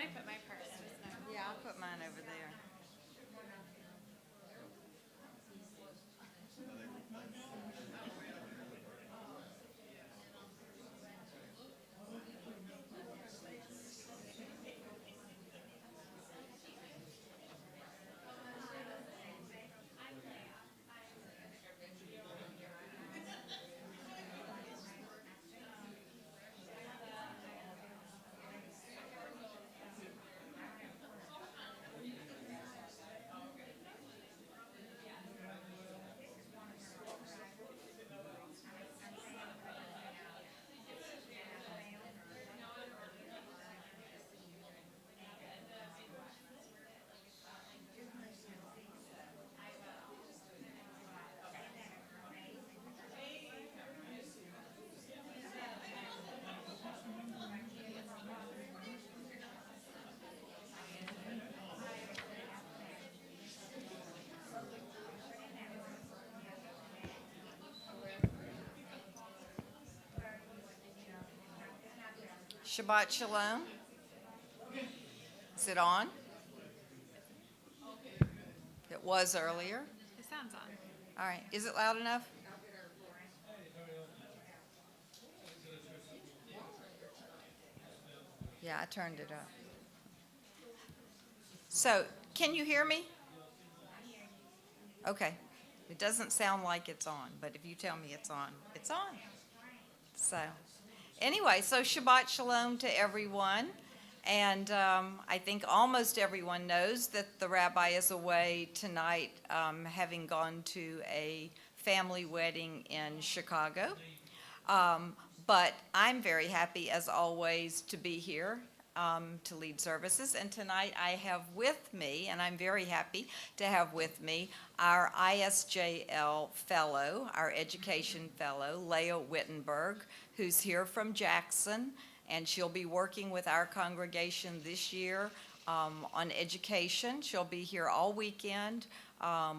I put my purse? Yeah, I'll put mine over there. Shabbat Shalom. Is it on? It was earlier. It sounds on. All right. Is it loud enough? Yeah, I turned it up. So, can you hear me? Okay. It doesn't sound like it's on, but if you tell me it's on, it's on. So, anyway, so Shabbat Shalom to everyone. And I think almost everyone knows that the rabbi is away tonight, having gone to a family wedding in Chicago. But I'm very happy, as always, to be here to lead services. And tonight I have with me, and I'm very happy to have with me, our ISJL Fellow, our Education Fellow, Leah Wittenberg, who's here from Jackson. And she'll be working with our congregation this year on education. She'll be here all weekend,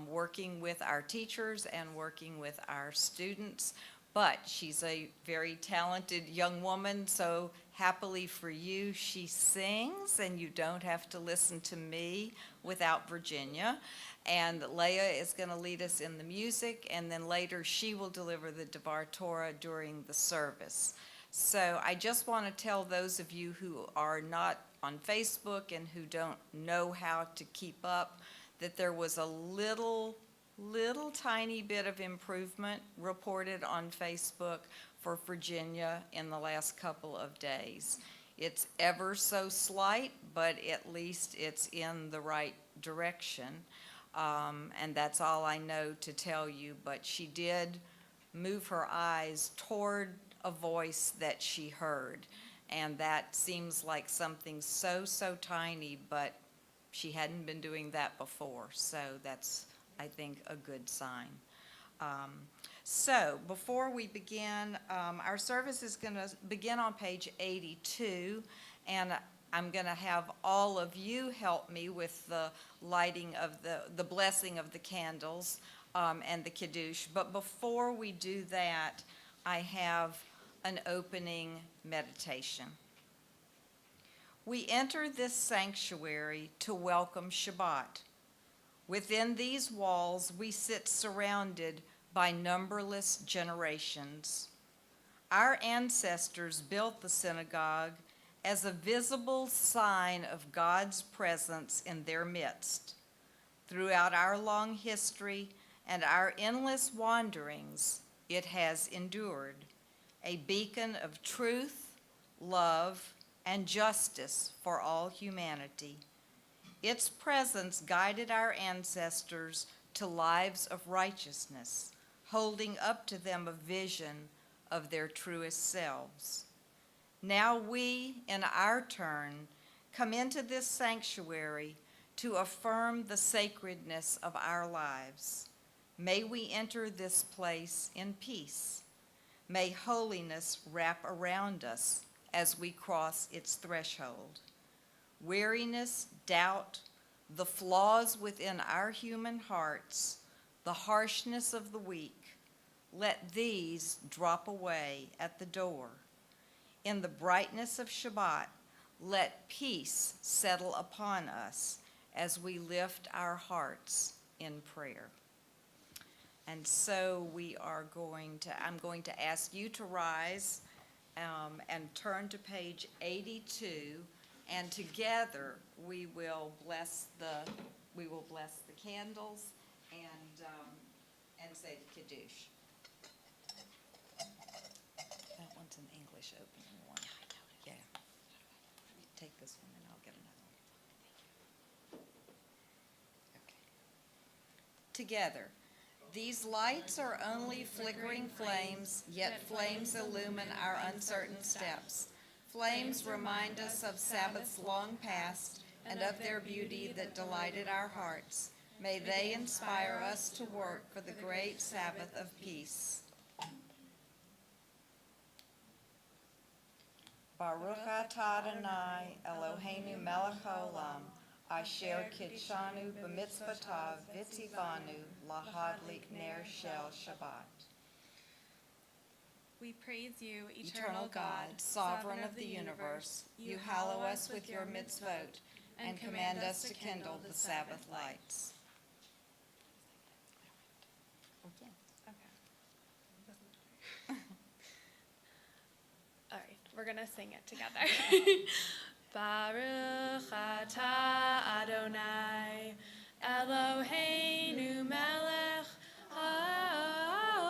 working with our teachers and working with our students. But she's a very talented young woman, so happily for you, she sings, and you don't have to listen to me without Virginia. And Leah is going to lead us in the music, and then later she will deliver the Devar Torah during the service. So I just want to tell those of you who are not on Facebook and who don't know how to keep up that there was a little tiny bit of improvement reported on Facebook for Virginia in the last couple of days. It's ever so slight, but at least it's in the right direction. And that's all I know to tell you, but she did move her eyes toward a voice that she heard, and that seems like something so tiny, but she hadn't been doing that before, so that's, I think, a good sign. So before we begin, our service is going to begin on page 82, and I'm going to have all of you help me with the lighting of the blessing of the candles and the Kiddush. But before we do that, I have an opening meditation. We enter this sanctuary to welcome Shabbat. Within these walls, we sit surrounded by numberless generations. Our ancestors built the synagogue as a visible sign of God's presence in their midst. Throughout our long history and our endless wanderings, it has endured, a beacon of truth, love, and justice for all humanity. Its presence guided our ancestors to lives of righteousness, holding up to them a vision of their truest selves. Now we, in our turn, come into this sanctuary to affirm the sacredness of our lives. May we enter this place in peace. May holiness wrap around us as we cross its threshold. Weariness, doubt, the flaws within our human hearts, the harshness of the weak, let these drop away at the door. In the brightness of Shabbat, Let peace settle upon us as we lift our hearts in prayer. And so I'm going to ask you to rise and turn to page 82, and together we will bless the candles and say the Kiddush. That one's an English opening one. Yeah. Take this one and I'll get another one. Okay. Together. These lights are only flickering flames, yet flames illumine our uncertain steps. Flames remind us of Sabbaths long past and of their beauty that delighted our hearts. May they inspire us to work for the great Sabbath of peace. Baruch atah Adonai Eloheinu melech haolam, asher kidshanu b'mitzvotav v'tzivanu lahadlik ner shel Shabbat. We praise you, Eternal God, sovereign of the universe, you hallow us with your mitzvot and command us to kindle the Sabbath lights. All right, we're going to sing it together. Baruch atah Adonai Eloheinu melech haolam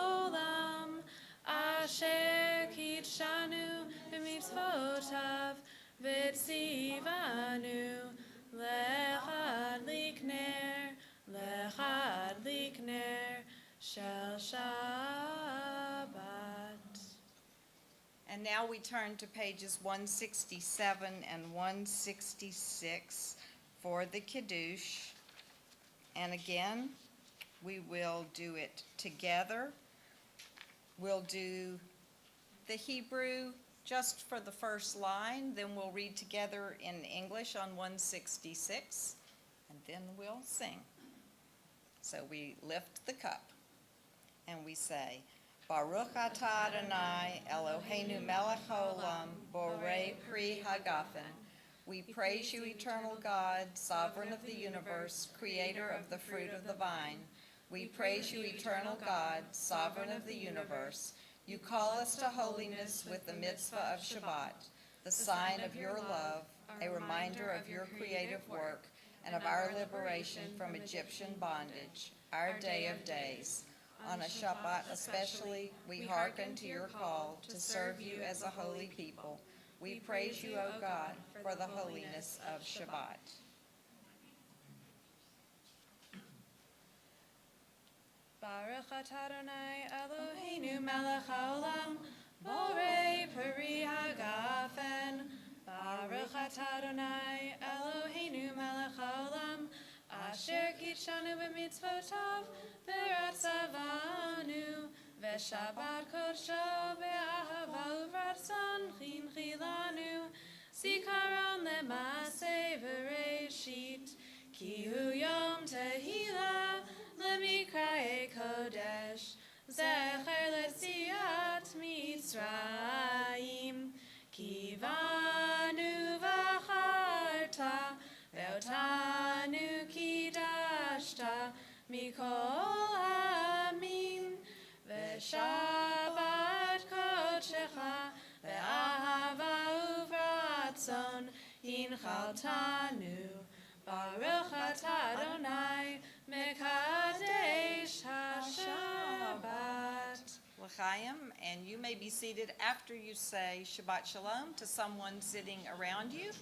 asher kidshanu b'mitzvotav v'tzivanu lechadlik ner shel Shabbat. And now we turn to pages 167 and 166 for the Kiddush. And again, we will do it together. We'll do the Hebrew just for the first line, then we'll read together in English on 166, and then we'll sing. So we lift the cup and we say, Baruch atah Adonai Eloheinu melech haolam borei pri hagafen. We praise you, eternal God, sovereign of the universe, creator of the fruit of the vine. We praise you, eternal God, sovereign of the universe. You call us to holiness with the mitzvah of Shabbat, the sign of your love, a reminder of your creative work, and of our liberation from Egyptian bondage, our day of days. On a Shabbat especially, we hearken to your call to serve you as a holy people. We praise you, O God, for the holiness of Shabbat. Baruch atah Adonai Eloheinu melech haolam borei peri hagafen. Baruch atah Adonai Eloheinu melech haolam asher kidshanu b'mitzvotav v'ratzavanu v'shabbat kodsho be'ahava uvratzon chinchi lanu zikaron le'maseh v'reishit ki hu yom tehillah Lemikrae Kodesh, Zecher Lesiat Mitzrayim, Kivanu Vacharta, Veotanu Kidashta, Mikol Amin, Veshabbat Kodshecha, Ve'ahava Uvratzon, Hinchaltanu, Baruch atah Adonai, Mekadesh HaShabbat. L'chaim, and you may be seated after you say Shabbat Shalom to someone sitting around you.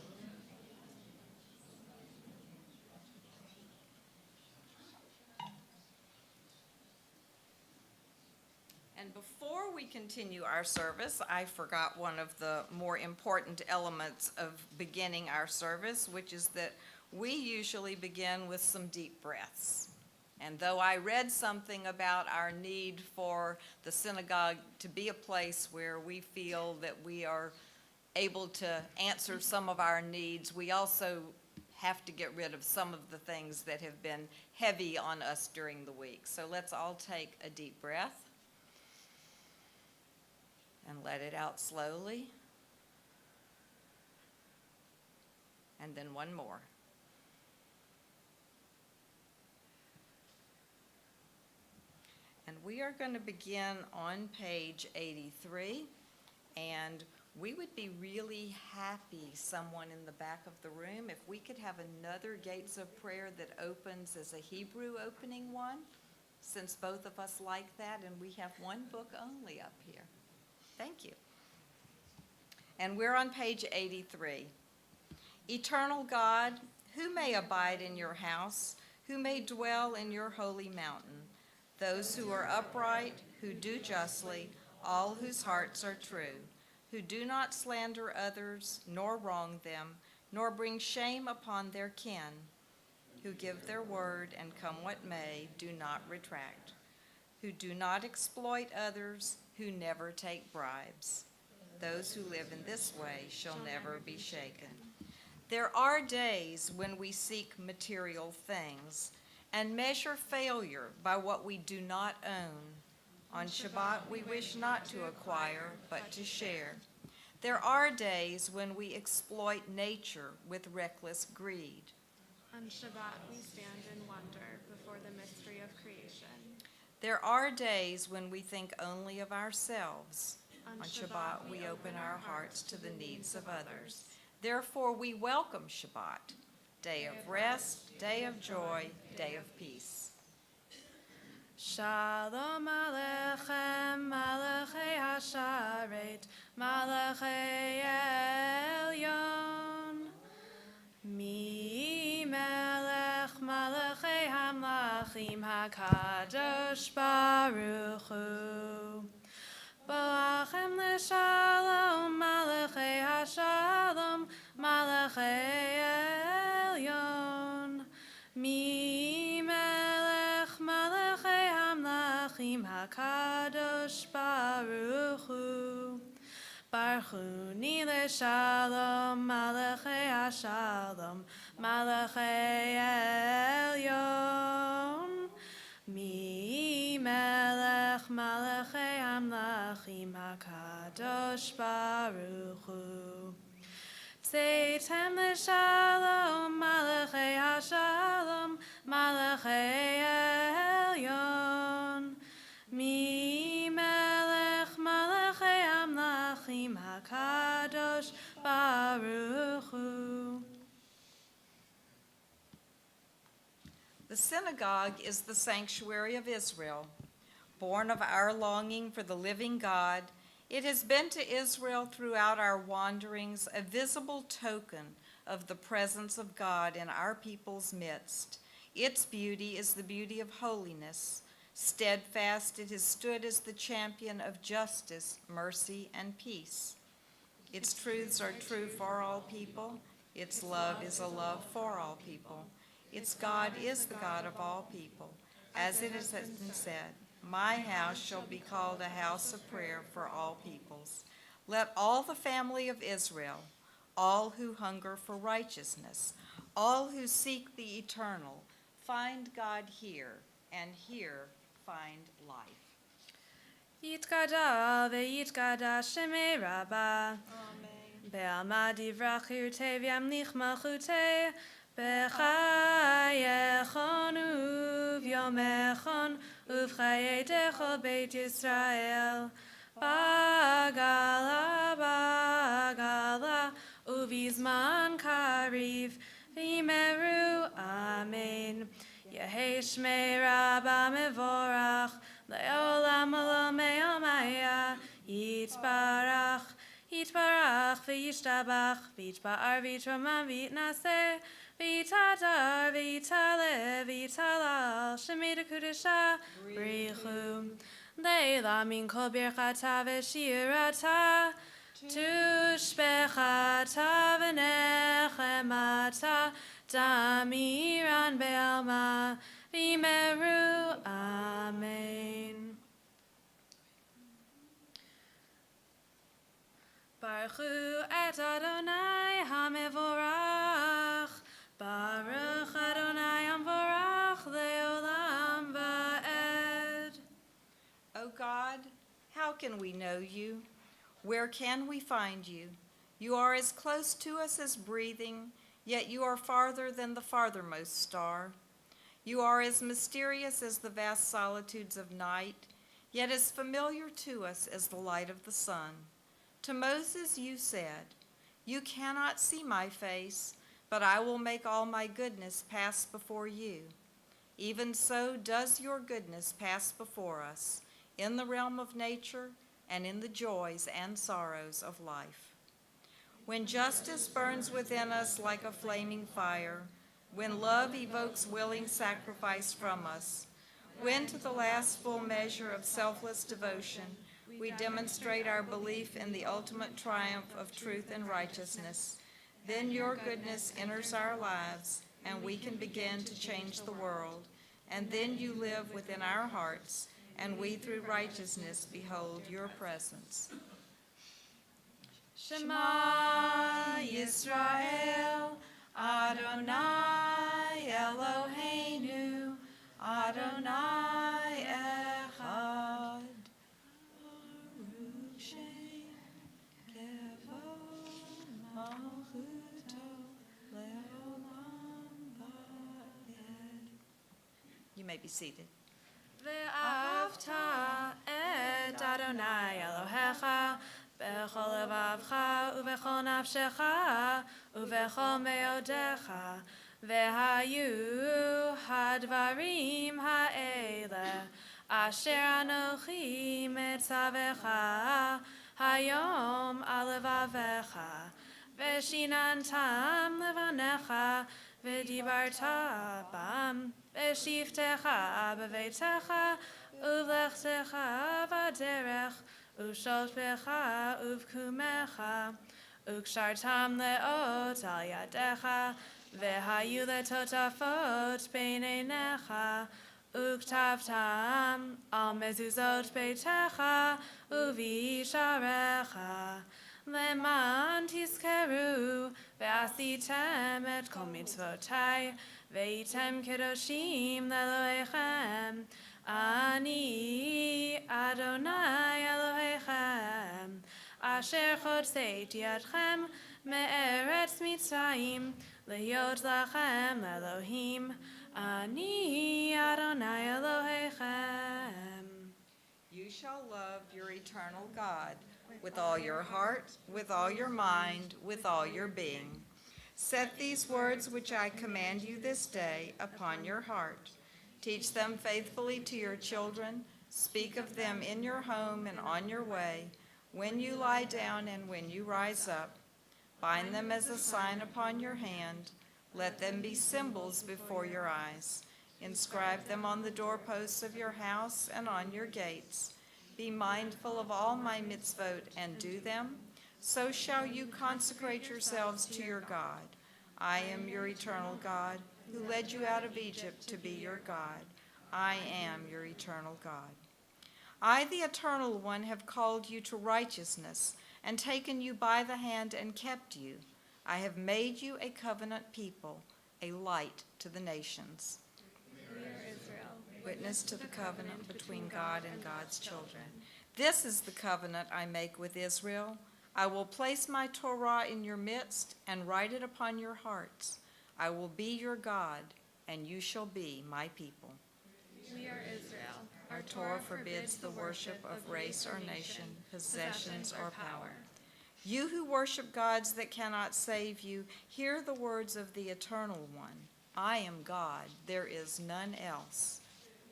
And before we continue our service, I forgot one of the more important elements of beginning our service, which is that we usually begin with some deep breaths. And though I read something about our need for the synagogue to be a place where we feel that we are able to answer some of our needs, we also have to get rid of some of the things that have been heavy on us during the week. So let's all take a deep breath and let it out slowly. and then one more. And we are going to begin on page 83, and we would be really happy, someone in the back of the room, if we could have another Gates of Prayer that opens as a Hebrew opening one, since both of us like that, and we have one book only up here. Thank you. And we're on page 83. Eternal God, who may abide in your house, who may dwell in your holy mountain? Those who are upright, who do justly, all whose hearts are true, who do not slander others, nor wrong them, nor bring shame upon their kin, who give their word and come what may, do not retract, who do not exploit others, who never take bribes. Those who live in this way shall never be shaken. There are days when we seek material things and measure failure by what we do not own. On Shabbat, we wish not to acquire, but to share. There are days when we exploit nature with reckless greed. On Shabbat, we stand in wonder before the mystery of creation. There are days when we think only of ourselves. On Shabbat, we open our hearts to the needs of others. Therefore, we welcome Shabbat, day of rest, day of joy, day of peace. Shalom Aleichem, Malachei Hasharet, Malachei Elyon. Mi Melech, Malachei Hamlachim, HaKadosh Baruch Hu. Boachem L'Shalom, Malachei Hashalom, Malachei Elyon. Mi Melech, Malachei Hamlachim, HaKadosh Baruch Hu. Barchuni L'Shalom, Malachei Hashalom, Malachei Elyon. Mi Melech, Malachei Hamlachim, HaKadosh Baruch Hu. Tzeitem L'Shalom, Malachei Hashalom, Malachei Elyon. Mi Melech, Malachei Hamlachim, HaKadosh Baruch Hu. The synagogue is the sanctuary of Israel. Born of our longing for the living God, it has been to Israel throughout our wanderings a visible token of the presence of God in our people's midst. Its beauty is the beauty of holiness. Steadfast, it has stood as the champion of justice, mercy, and peace. Its truths are true for all people. Its love is a love for all people. Its God is the God of all people. As it has been said, my house shall be called a house of prayer for all peoples. Let all the family of Israel, all who hunger for righteousness, all who seek the eternal, find God here, and here find life. Yitkada ve'yitkada shemei Rabbah. Amen. Be'alma divrach hirtei v'yamlich malchutei. B'chayechon u'v'yomechon u'v'chayetecho Beit Yisrael. Bagala, bagala, u'v'zman kariv v'imeru. Amen. Yehei shmei Rabbah mevorach, le'olam olam me'omaya. Yitbarach, yitbarach v'yishtabach, v'yitba'ar v'yitromam v'yitnaseh, v'yitadar v'yitale v'yitalal, shemei dekudesha brichu. Leila min kol birchata v'shirata, tushbechata v'nechemata, damiran be'alma v'imeru. Amen. Baruchu et Adonai hamevorach, Baruch Adonai hamvorach leolam va'ed. O God, how can we know you? Where can we find you? You are as close to us as breathing. yet you are farther than the farthermost star. You are as mysterious as the vast solitudes of night, yet as familiar to us as the light of the sun. To Moses you said, "You cannot see my face, but I will make all my goodness pass before you." Even so does your goodness pass before us in the realm of nature and in the joys and sorrows of life. When justice burns within us like a flaming fire, when love evokes willing sacrifice from us, when to the last full measure of selfless devotion we demonstrate our belief in the ultimate triumph of truth and righteousness, then your goodness enters our lives and we can begin to change the world. And then you live within our hearts, and we through righteousness behold your presence. Shema Yisrael, Adonai Eloheinu, Adonai Echad. Baruch Shem Kevod Malchuto Leolam Va'ed. You may be seated. ואהבת את אדוני אלוהיך בכל לבבך ובכל נפשך ובכל מאודך, והיו הדברים האלה אשר אנוכי מצווך היום על לבביך, ושיננתם לבניך ודיברת בם בשבתך בביתך ובלכתך בדרך ושוכבך ובקומך, וקשרתם לאות על ידיך, והיו לטוטפות בין עיניך, וכתבתם על מזוזות ביתך ובשעריך, למען תזכרו ועשיתם את כל מצוותי, והייתם קדושים לאלוהיכם. אני אדוני אלוהיכם, אשר הוצאתי אתכם מארץ מצרים, להיות לכם אלוהים. אני אדוני אלוהיכם. You shall love your eternal God with all your heart, with all your mind, with all your being. Set these words which I command you this day upon your heart. Teach them faithfully to your children. Speak of them in your home and on your way, when you lie down and when you rise up. Bind them as a sign upon your hand. Let them be symbols before your eyes. Inscribe them on the doorposts of your house and on your gates. Be mindful of all my mitzvot and do them. So shall you consecrate yourselves to your God. I am your eternal God, who led you out of Egypt to be your God. I am your eternal God. I, the Eternal One, have called you to righteousness and taken you by the hand and kept you. I have made you a covenant people, a light to the nations. We are Israel, Witness to the covenant between God and God's children. This is the covenant I make with Israel. I will place my Torah in your midst and write it upon your hearts. I will be your God, and you shall be my people. We are Israel. Our Torah forbids the worship of race or nation, possessions or power. You who worship gods that cannot save you, hear the words of the Eternal One. I am God, there is none else.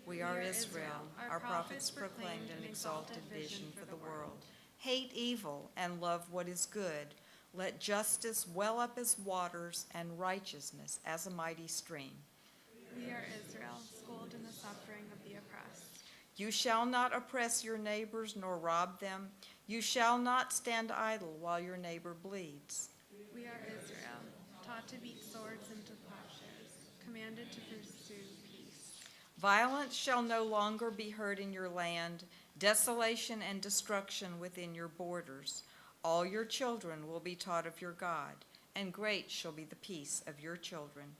We are Israel. Our prophets proclaimed an exalted vision for the world. Hate evil and love what is good. Let justice well up as waters and righteousness as a mighty stream. We are Israel, schooled in the suffering of the oppressed. You shall not oppress your neighbors nor rob them. You shall not stand idle while your neighbor bleeds. We are Israel, taught to beat swords into plowshares, commanded to pursue peace. Violence shall no longer be heard in your land, desolation and destruction within your borders. All your children will be taught of your God, and great shall be the peace of your children.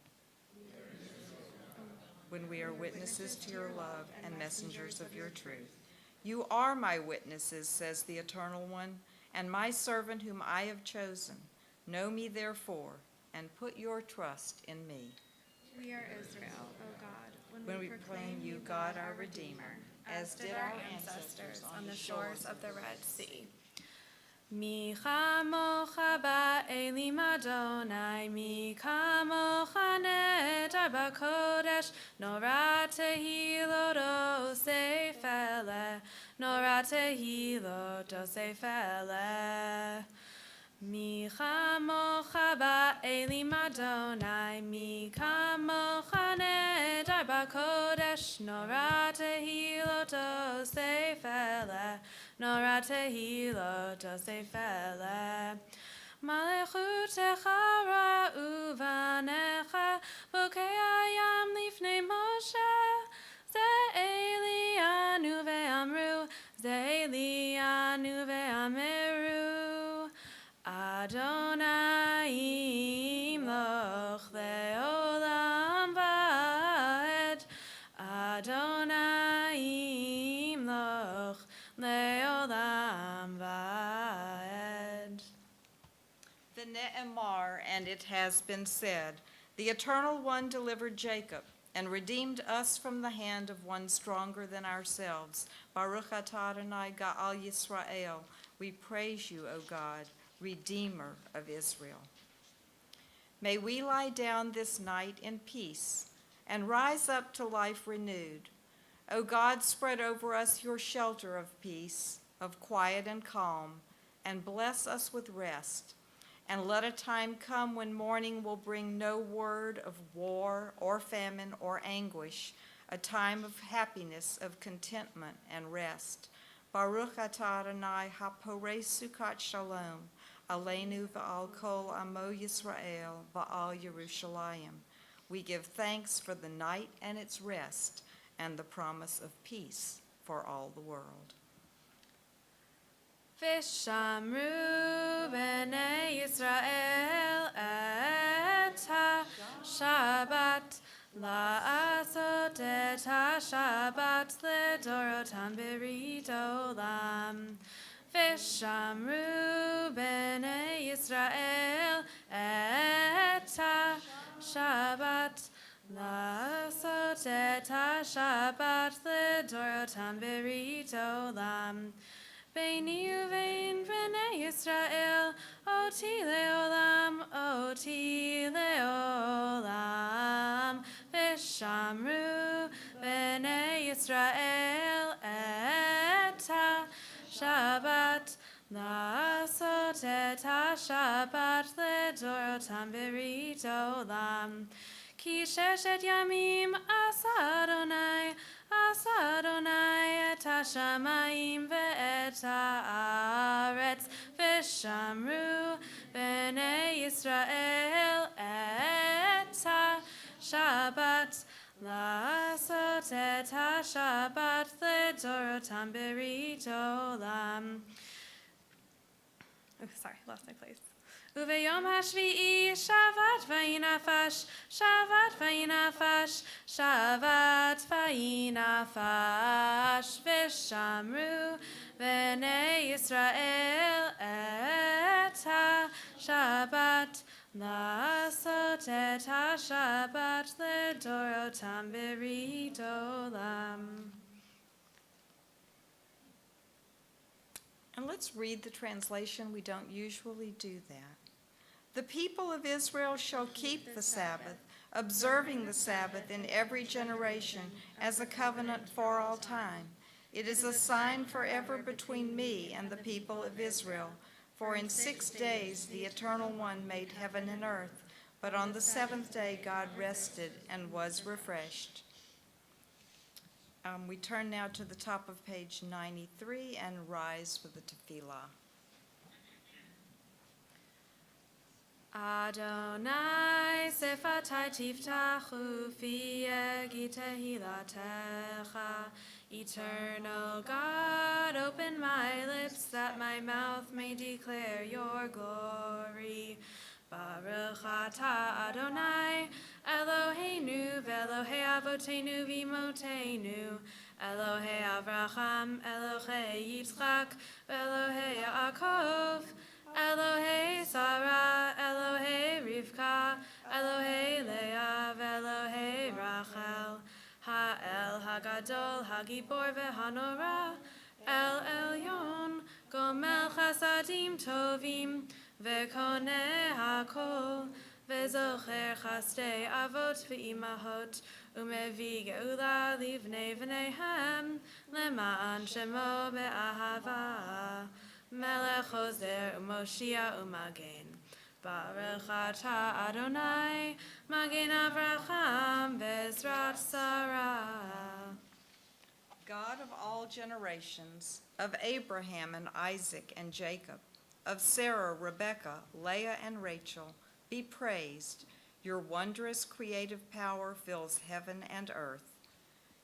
When we are witnesses to your love and messengers of your truth. You are my witnesses, says the Eternal One, and my servant whom I have chosen. Know me therefore, and put your trust in me. We are Israel, O God, When we proclaim you God our Redeemer, as did our ancestors on the shores of the Red Sea. Mi chamocha ba'elim Adonai, mi kamocha nedar b'kodesh, nora tehilot osefele, nora tehilot osefele. Mi chamocha ba'elim Adonai, mi kamocha nedar b'kodesh, nora tehilot osefele, nora tehilot osefele. Malechutecha ra'u v'anecha, bokei hayam lifnei Moshe. Ze Elianu ve'amru, ze Elianu ve'ameru. Adonai imloch le'olam va'ed. Adonai imloch le'olam va'ed. The Ne'emar, and it has been said, the Eternal One delivered Jacob and redeemed us from the hand of one stronger than ourselves. Baruch atah Adonai Ga'al Yisrael. We praise you, O God, Redeemer of Israel. May we lie down this night in peace and rise up to life renewed. O God, spread over us your shelter of peace, of quiet and calm, and bless us with rest. And let a time come when morning will bring no word of war or famine or anguish, a time of happiness, of contentment and rest. Baruch atah Adonai haporei sukat shalom, aleinu v'al kol amo Yisrael v'al Yerushalayim. We give thanks for the night and its rest, and the promise of peace for all the world. Vishamru b'nei Yisrael et ha-Shabbat, la'asot et ha-Shabbat ledorotam berit olam. Vishamru b'nei Yisrael et ha-Shabbat, la'asot et ha-Shabbat ledorotam berit olam. Beini uvein b'nei Yisrael, oti leolam, oti leolam. Vishamru b'nei Yisrael et ha-Shabbat, la'asot et ha-Shabbat ledorotam berit olam. Ki sheshet yamim asa Adonai et ha-shamayim ve'et ha'aretz, v'shamru b'nei Yisrael et ha-Shabbat, la'asot et ha-Shabbat ledorotam berit olam. Sorry, lost my place. Uveyom hashvi'i shavat vayinafash, shavat vayinafash, shavat vayinafash, v'shamru b'nei Yisrael et ha-Shabbat, la'asot et ha-Shabbat ledorotam berit olam. And let's read the translation. We don't usually do that. The people of Israel shall keep the Sabbath, observing the Sabbath in every generation as a covenant for all time. It is a sign forever between me and the people of Israel. For in 6 days the Eternal One made heaven and earth, but on the seventh day God rested and was refreshed. We turn now to the top of page 93 and rise with the tefillah. Adonai sefatai tiftachu fi yegi tehilatecha. Eternal God, open my lips that my mouth may declare your glory. Baruch atah Adonai, Eloheinu ve'Elohei avotenu v'imotenu, Elohei Avraham, Elohei Yitzchak, ve'Elohei Yaakov, Elohe Sarah, Elohe Rivka, Elohe Leah, Elohe Rachel, Ha'el Hagadol, Hagibor veHanora, El Elyon, Gomel Chasadim Tovim, Vekone Hakol, Vezocher Chaste Avot ve'imahot, Umevi Geula Livnei V'neihem, Lema'an Shemo be'ahava. Melech Hoser Umoshia Umagen. Baruch Atah Adonai, Magen Avraham, Bezrat Sarah. God of all generations, of Abraham and Isaac and Jacob, of Sarah, Rebekah, Leah, and Rachel, be praised. Your wondrous creative power fills heaven and earth.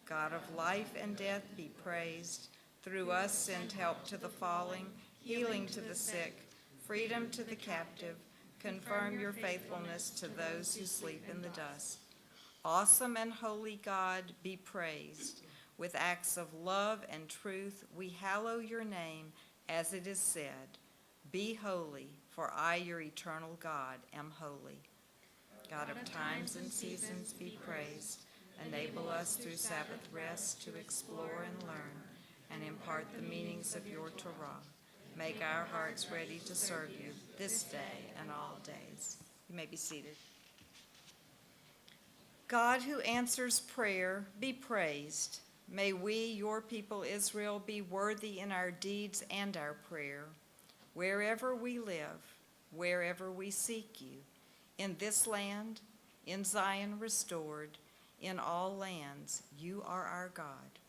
God of life and death, be praised. Through us send help to the falling, healing to the sick, freedom to the captive. Confirm your faithfulness to those who sleep in the dust. Awesome and holy God, be praised. With acts of love and truth, we hallow your name, as it is said, "Be holy, for I, your eternal God, am holy." God of times and seasons, be praised. Enable us through Sabbath rest to explore and learn and impart the meanings of your Torah. Make our hearts ready to serve you this day and all days. You may be seated. God who answers prayer, be praised. May we, your people Israel, be worthy in our deeds and our prayer. Wherever we live, wherever we seek you, in this land, in Zion restored, in all lands, you are our God.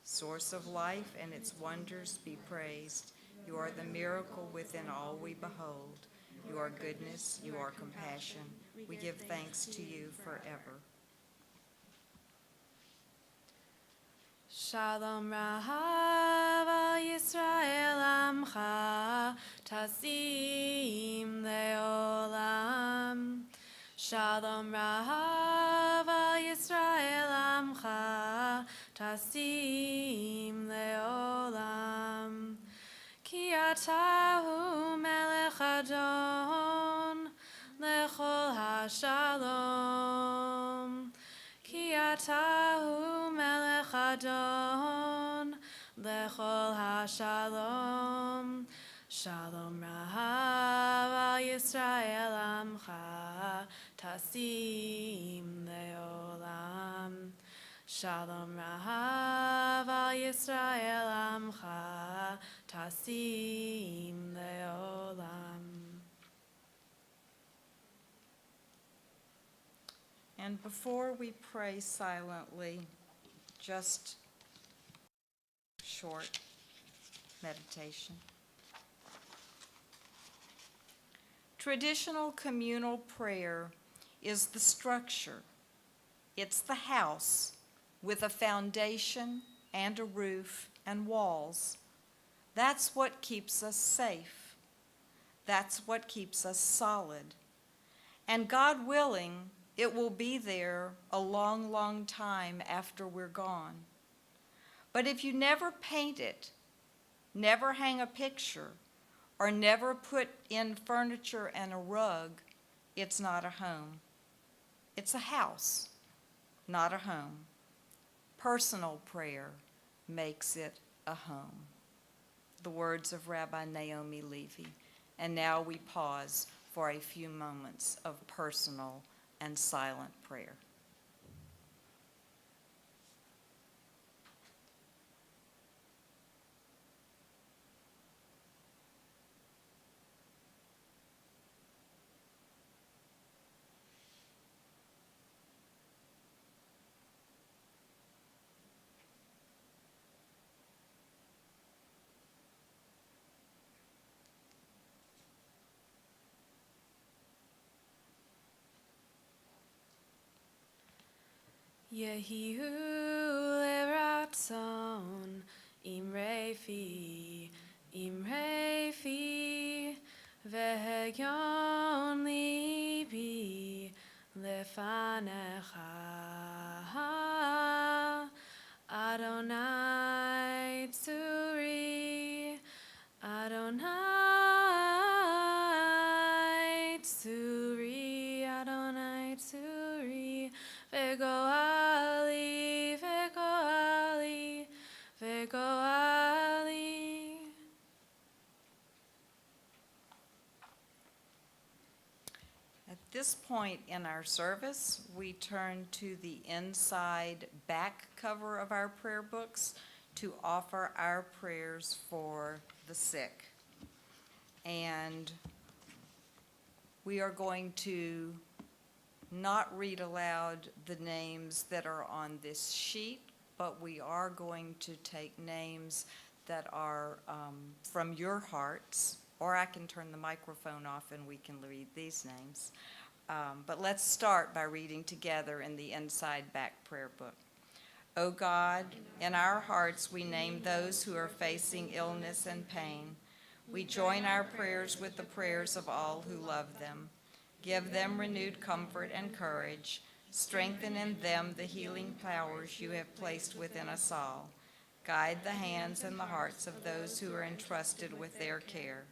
Source of life and its wonders, be praised. You are the miracle within all we behold. You are goodness, you are compassion. We give thanks to you forever. Shalom Rahav al Yisrael Amcha Tasim Leolam. Shalom Rahav al Yisrael Amcha Tasim Leolam. Ki atahu melech Adon lechol hashalom. Ki atahu melech Adon lechol hashalom. Shalom Rahav al Yisrael Amcha Tasim Leolam. Shalom Rahav al Yisrael Amcha Tasim Leolam. And before we pray silently, just short meditation. Traditional communal prayer is the structure. It's the house with a foundation and a roof and walls. That's what keeps us safe. That's what keeps us solid. And God willing, it will be there a long, long time after we're gone. But if you never paint it, never hang a picture, or never put in furniture and a rug, it's not a home. It's a house, not a home. Personal prayer makes it a home. The words of Rabbi Naomi Levy. And now we pause for a few moments of personal and silent prayer. Yehihu leratzon imrefi vehegyon libi lefanecha Adonai tzuri Adonai this point in our service, we turn to the inside back cover of our prayer books to offer our prayers for the sick. And we are going to not read aloud the names that are on this sheet, but we are going to take names that are from your hearts, or I can turn the microphone off and we can read these names. But let's start by reading together in the inside back prayer book. O God, in our hearts we name those who are facing illness and pain. We join our prayers with the prayers of all who love them. Give them renewed comfort and courage. Strengthen in them the healing powers you have placed within us all. Guide the hands and the hearts of those who are entrusted with their care.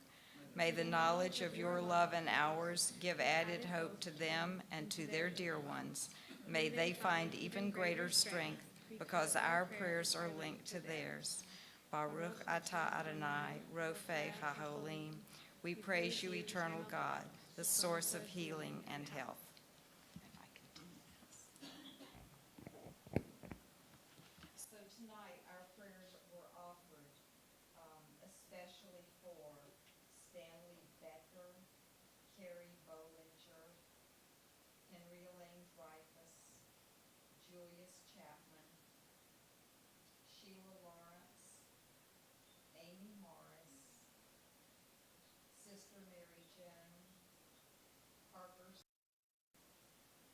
May the knowledge of your love and ours give added hope to them and to their dear ones. May they find even greater strength because our prayers are linked to theirs. Baruch atah Adonai, Rophe HaOlim. We praise you, eternal God, the source of healing and health. So tonight our prayers were offered especially for Stanley Becker, Carrie Bollinger, Henry Elaine Dreyfus, Julius Chapman, Sheila Lawrence, Amy Morris, Sister Mary Joan, Parker,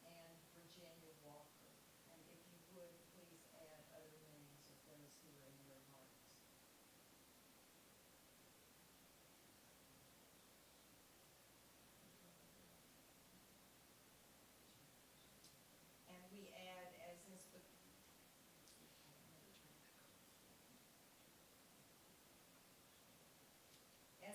and Virginia Walker. And if you would, please add other names of those who are in your hearts. And we add, as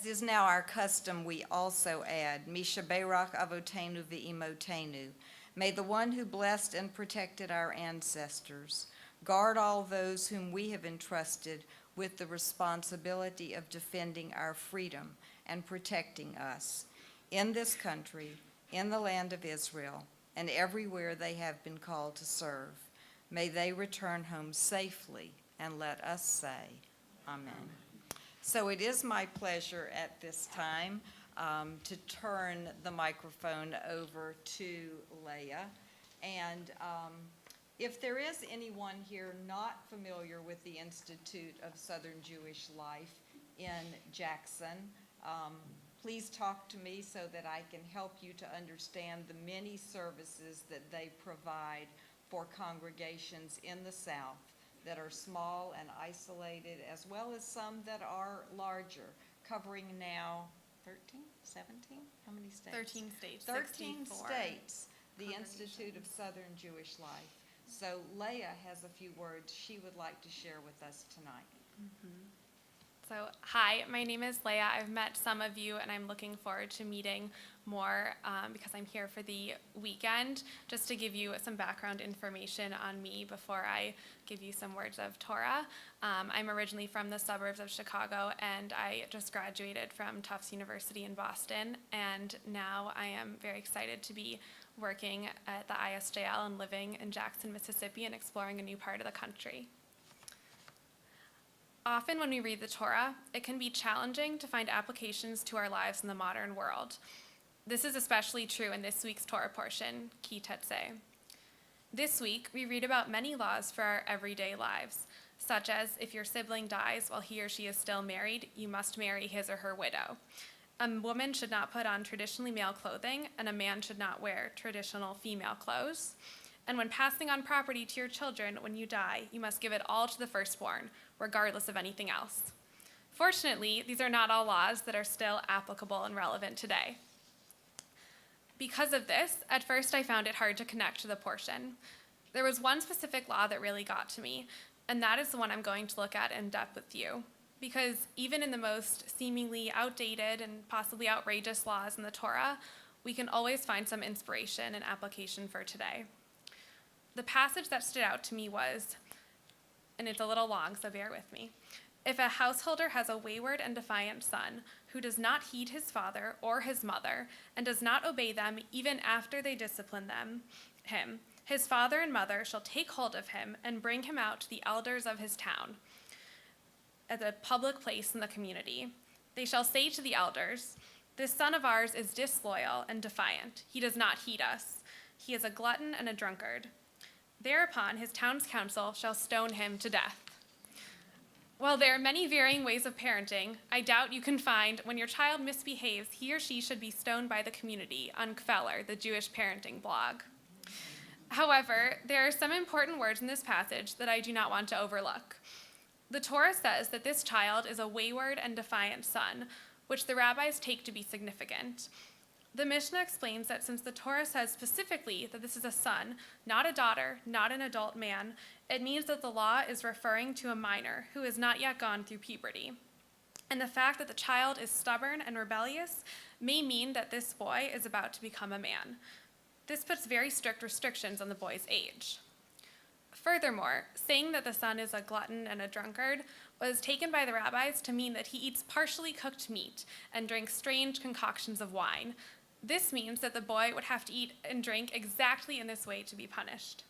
is now our custom, we also add, Misha Berach Avotenu Ve'imotenu. May the one who blessed and protected our ancestors guard all those whom we have entrusted with the responsibility of defending our freedom and protecting us in this country, in the land of Israel, and everywhere they have been called to serve. May they return home safely, and let us say, Amen. So it is my pleasure at this time to turn the microphone over to Leah. And if there is anyone here not familiar with the Institute of Southern Jewish Life in Jackson, please talk to me so that I can help you to understand the many services that they provide for congregations in the South that are small and isolated, as well as some that are larger, covering now 13, 17? How many states? 13 states. 13 64 states, the Institute of Southern Jewish Life. So Leah has a few words she would like to share with us tonight. So, hi, my name is Leah. I've met some of you, and I'm looking forward to meeting more because I'm here for the weekend. Just to give you some background information on me before I give you some words of Torah. I'm originally from the suburbs of Chicago, and I just graduated from Tufts University in Boston, and now I am very excited to be working at the ISJL and living in Jackson, Mississippi, and exploring a new part of the country. Often when we read the Torah, it can be challenging to find applications to our lives in the modern world. This is especially true in this week's Torah portion, Ki Tetzeh. This week, we read about many laws for our everyday lives, such as if your sibling dies while he or she is still married, you must marry his or her widow. A woman should not put on traditionally male clothing, and a man should not wear traditional female clothes. And when passing on property to your children when you die, you must give it all to the firstborn, regardless of anything else. Fortunately, these are not all laws that are still applicable and relevant today. Because of this, at first I found it hard to connect to the portion. There was one specific law that really got to me, and that is the one I'm going to look at in depth with you. Because even in the most seemingly outdated and possibly outrageous laws in the Torah, we can always find some inspiration and application for today. The passage that stood out to me was, and it's a little long, so bear with me, If a householder has a wayward and defiant son who does not heed his father or his mother and does not obey them even after they discipline him, his father and mother shall take hold of him and bring him out to the elders of his town at a public place in the community. They shall say to the elders, "This son of ours is disloyal and defiant. He does not heed us. He is a glutton and a drunkard." Thereupon his town's council shall stone him to death. While there are many varying ways of parenting, I doubt you can find when your child misbehaves, he or she should be stoned by the community on Kveller, the Jewish parenting blog. However, there are some important words in this passage that I do not want to overlook. The Torah says that this child is a wayward and defiant son, which the rabbis take to be significant. The Mishnah explains that since the Torah says specifically that this is a son, not a daughter, not an adult man, it means that the law is referring to a minor who has not yet gone through puberty. And the fact that the child is stubborn and rebellious may mean that this boy is about to become a man. This puts very strict restrictions on the boy's age. Furthermore, saying that the son is a glutton and a drunkard was taken by the rabbis to mean that he eats partially cooked meat and drinks strange concoctions of wine. This means that the boy would have to eat and drink exactly in this way to be punished.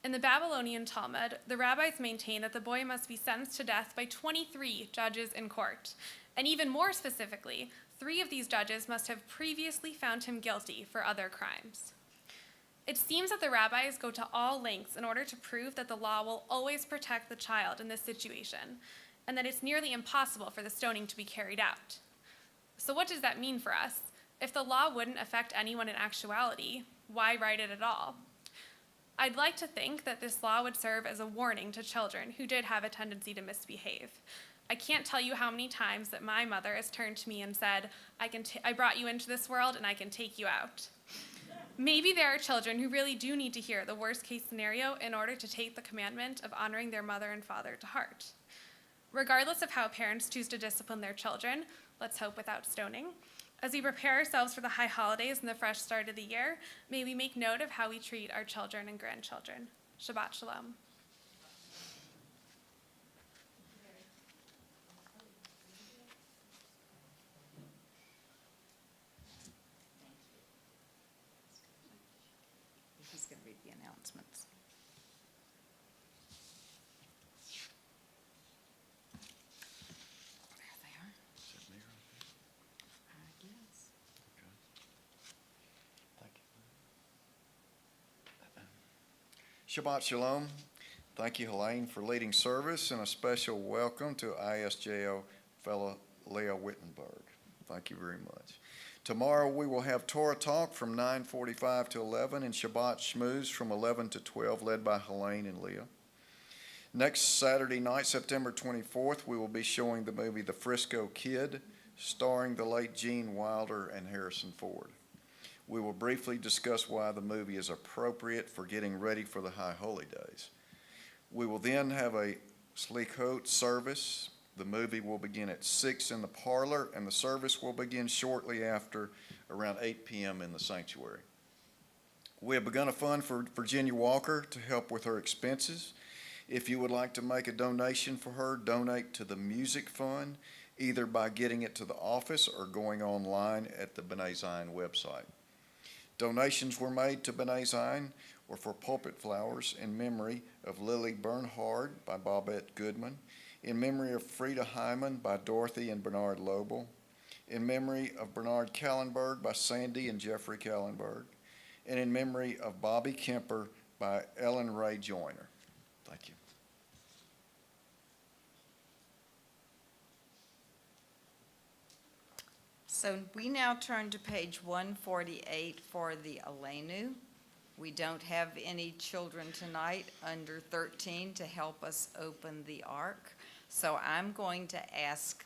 In the Babylonian Talmud, the rabbis maintain that the boy must be sentenced to death by 23 judges in court. And even more specifically, 3 of these judges must have previously found him guilty for other crimes. It seems that the rabbis go to all lengths in order to prove that the law will always protect the child in this situation, and that it's nearly impossible for the stoning to be carried out. So what does that mean for us? If the law wouldn't affect anyone in actuality, why write it at all? I'd like to think that this law would serve as a warning to children who did have a tendency to misbehave. I can't tell you how many times that my mother has turned to me and said, I brought you into this world and I can take you out. Maybe there are children who really do need to hear the worst case scenario in order to take the commandment of honoring their mother and father to heart. Regardless of how parents choose to discipline their children, let's hope without stoning. As we prepare ourselves for the high holidays and the fresh start of the year, may we make note of how we treat our children and grandchildren. Shabbat Shalom. He's going to read the announcements. There they are. I guess. Shabbat Shalom. Thank you, Helaine, for leading service, and a special welcome to ISJL Fellow Leah Wittenberg. Thank you very much. Tomorrow we will have Torah Talk from 9:45 to 11 and Shabbat Shmooze from 11 to 12, led by Helaine and Leah. Next Saturday night, September 24th, we will be showing the movie The Frisco Kid, starring the late Gene Wilder and Harrison Ford. We will briefly discuss why the movie is appropriate for getting ready for the High Holy Days. We will then have a Slichot service. The movie will begin at 6 in the parlor, and the service will begin shortly after, around 8 p.m. in the sanctuary. We have begun a fund for Virginia Walker to help with her expenses. If you would like to make a donation for her, donate to the Music Fund, either by getting it to the office or going online at the B'nai Zion website. Donations were made to B'nai Zion or for pulpit flowers in memory of Lily Bernhard by Bobette Goodman, in memory of Frida Hyman by Dorothy and Bernard Lobel, in memory of Bernard Kallenberg by Sandy and Jeffrey Kallenberg, and in memory of Bobby Kemper by Ellen Ray Joyner. Thank you. So we now turn to page 148 for the Aleinu. We don't have any children tonight under 13 to help us open the ark. So I'm going to ask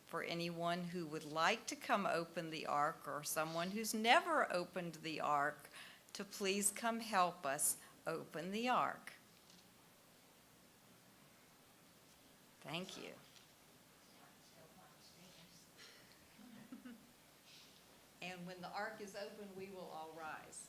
for anyone who would like to come open the ark, or someone who's never opened the ark, to please come help us open the ark. Thank you. And when the ark is open, we will all rise.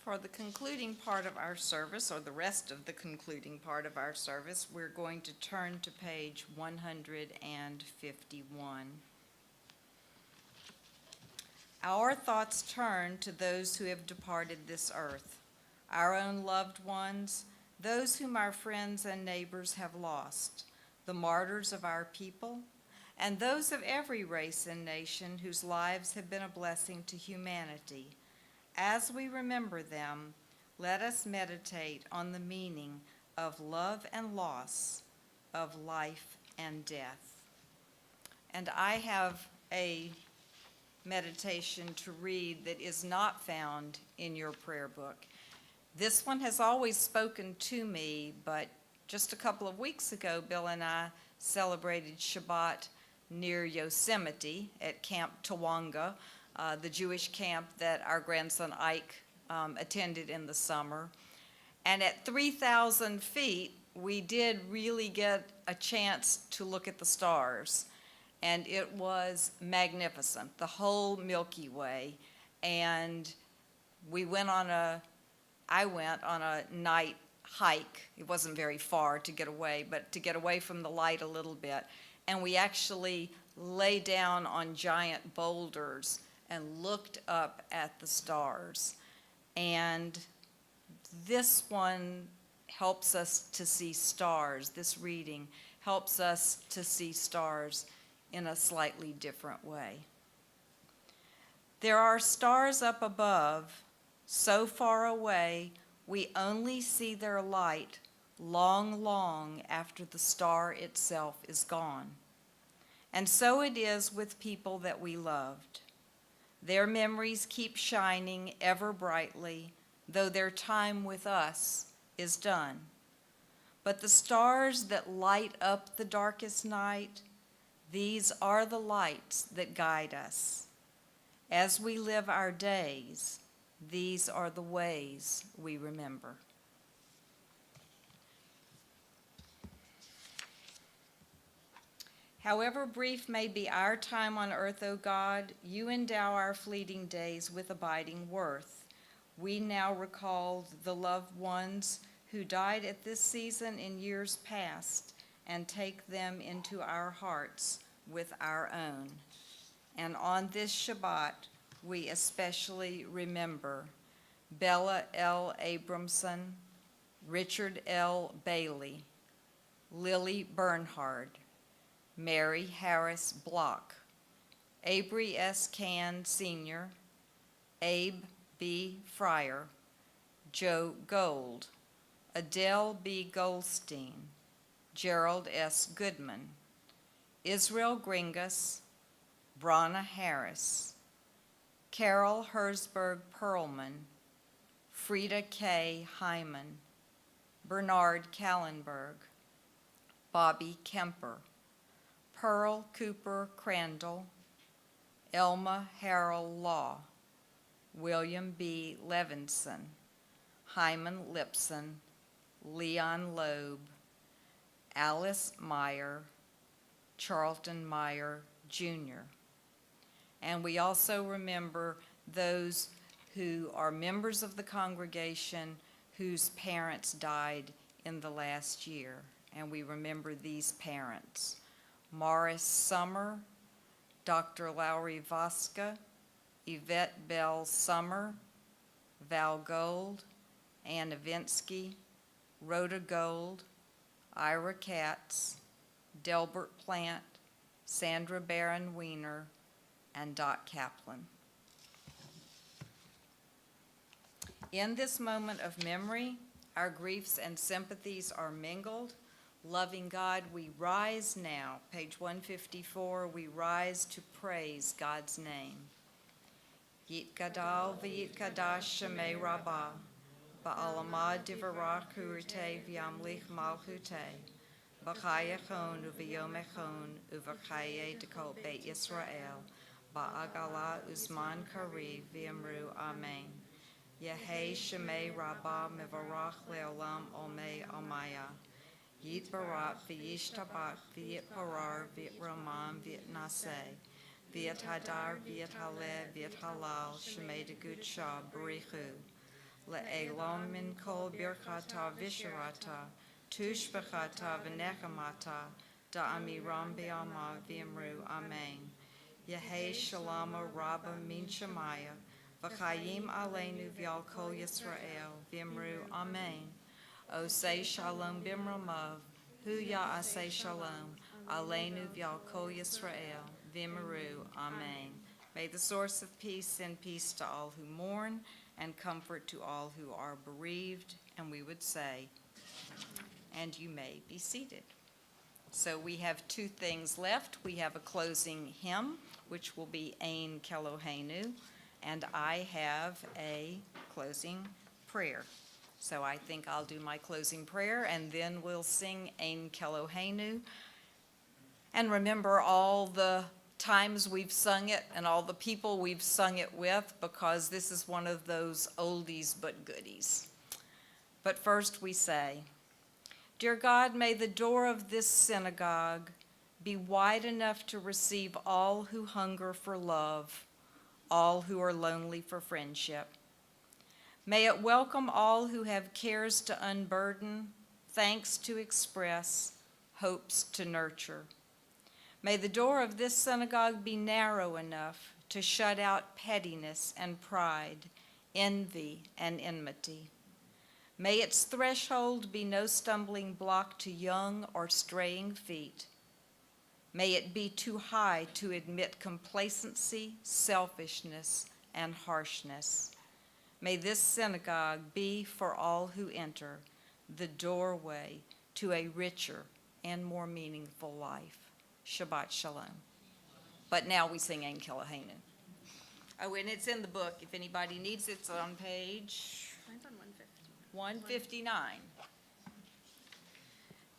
for the concluding part of our service, or the rest of the concluding part of our service, we're going to turn to page 151. Our thoughts turn to those who have departed this earth, our own loved ones, those whom our friends and neighbors have lost, the martyrs of our people, and those of every race and nation whose lives have been a blessing to humanity. As we remember them, let us meditate on the meaning of love and loss, of life and death. And I have a meditation to read that is not found in your prayer book. This one has always spoken to me, but just a couple of weeks ago, Bill and I celebrated Shabbat near Yosemite at Camp Tawanga, the Jewish camp that our grandson Ike attended in the summer. And at 3,000 feet, we did really get a chance to look at the stars. And it was magnificent, the whole Milky Way. And I went on a night hike. It wasn't very far to get away, but to get away from the light a little bit. And we actually lay down on giant boulders and looked up at the stars. And this one helps us to see stars. This reading helps us to see stars in a slightly different way. There are stars up above, so far away, we only see their light long, long after the star itself is gone. And so it is with people that we loved. Their memories keep shining ever brightly, though their time with us is done. But the stars that light up the darkest night, these are the lights that guide us. As we live our days, these are the ways we remember. However brief may be our time on earth, O God, you endow our fleeting days with abiding worth. We now recall the loved ones who died at this season in years past and take them into our hearts with our own. And on this Shabbat, we especially remember Bella L. Abramson, Richard L. Bailey, Lily Bernhard, Mary Harris Block, Avery S. Can Sr., Abe B. Fryer, Joe Gold, Adele B. Goldstein, Gerald S. Goodman, Israel Gringus, Brana Harris, Carol Herzberg Perlman, Frida K. Hyman, Bernard Kallenberg, Bobby Kemper, Pearl Cooper Crandall, Elma Harrell Law, William B. Levinson, Hyman Lipson, Leon Loeb, Alice Meyer, Charlton Meyer, Jr. And we also remember those who are members of the congregation whose parents died in the last year. And we remember these parents: Morris Summer, Dr. Lowry Voska, Yvette Bell Summer, Val Gold, Anna Vinsky, Rhoda Gold, Ira Katz, Delbert Plant, Sandra Barron Weiner, and Dot Kaplan. In this moment of memory, our griefs and sympathies are mingled. Loving God, we rise now. Page 154, we rise to praise God's name. Yit Gadal v'yit Kadash Shemei Rabbah, Ba'alamad Divarach Hurite V'yamlich Malchute, B'chayachon u'v'yomechon u'v'chaye Dekol Beit Yisrael, Ba'agala Uzman Kariv V'yamru Amen. Yehei Shemei Rabbah Mevarach Le'olam Omei Almaya. Yit Barak v'yishtabach v'yit parar v'yit roman v'yit naseh v'yit hadar v'yit haleh v'yit halal shemei degud shah b'richu Le'elom min kol birchata visharata, tushbachata v'nechamata, da'amiram be'ama v'imru, amen. Yehei shalama rabba min shemaya, v'chayim aleinu v'yal kol Yisrael, v'imru, amen. Osei shalom bimramav, hu ya'aseh shalom, aleinu v'yal kol Yisrael, v'imru, amen. May the source of peace send peace to all who mourn and comfort to all who are bereaved, and we would say, and you may be seated. So we have two things left. We have a closing hymn, which will be Ein Keloheinu, and I have a closing prayer. So I think I'll do my closing prayer, and then we'll sing Ein Keloheinu. And remember all the times we've sung it and all the people we've sung it with, because this is one of those oldies but goodies. But first we say, Dear God, may the door of this synagogue be wide enough to receive all who hunger for love, all who are lonely for friendship. May it welcome all who have cares to unburden, thanks to express, hopes to nurture. May the door of this synagogue be narrow enough to shut out pettiness and pride, envy and enmity. May its threshold be no stumbling block to young or straying feet. May it be too high to admit complacency, selfishness, and harshness. May this synagogue be, for all who enter, the doorway to a richer and more meaningful life. Shabbat Shalom. But now we sing Ein Keloheinu. Oh, and it's in the book. If anybody needs it, it's on page Mine's on 150. 159.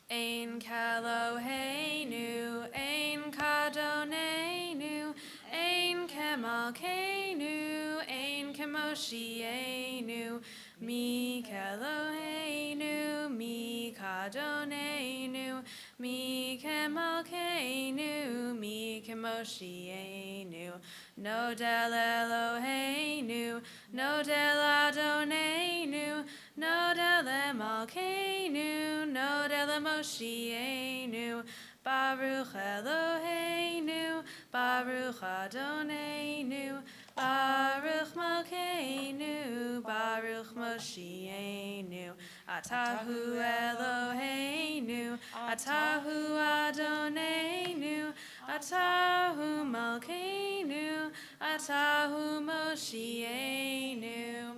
Ein Keloheinu, Ein Kadonenu, Ein Kemalkeinu, Ein Kemoshienu, Mi Keloheinu, Mi Kadonenu, Mi Kemalkeinu, Mi Kemoshienu, Nodel Eloheinu, Nodel Adonenu, Nodel Emalkeinu, Nodel Moshienu, Baruch Eloheinu, Baruch Adonenu, Baruch Malkeinu, Baruch Moshienu, Atahu Eloheinu, Atahu Adonenu, Atahu Malkeinu, Atahu Moshienu.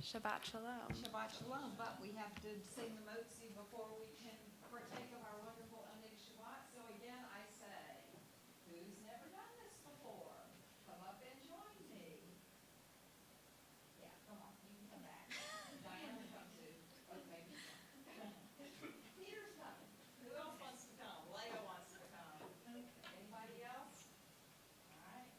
Shabbat Shalom. Shabbat Shalom, but we have to sing the Motzi before we can partake of our wonderful Onig Shabbat. So again, I say, who's never done this before? Come up and join me. Yeah, come on, you can come back. Diane will come too. Okay. Peter's coming. Who else wants to come? Leah wants to come. Anybody else? All right.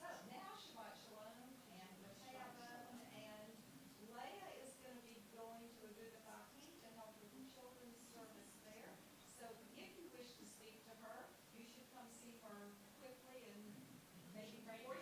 So now Shabbat Shalom and Matei Avon, and Leah is going to be going to a good Achim to help with the children's service there. So if you wish to speak to her, you should come see her quickly and maybe before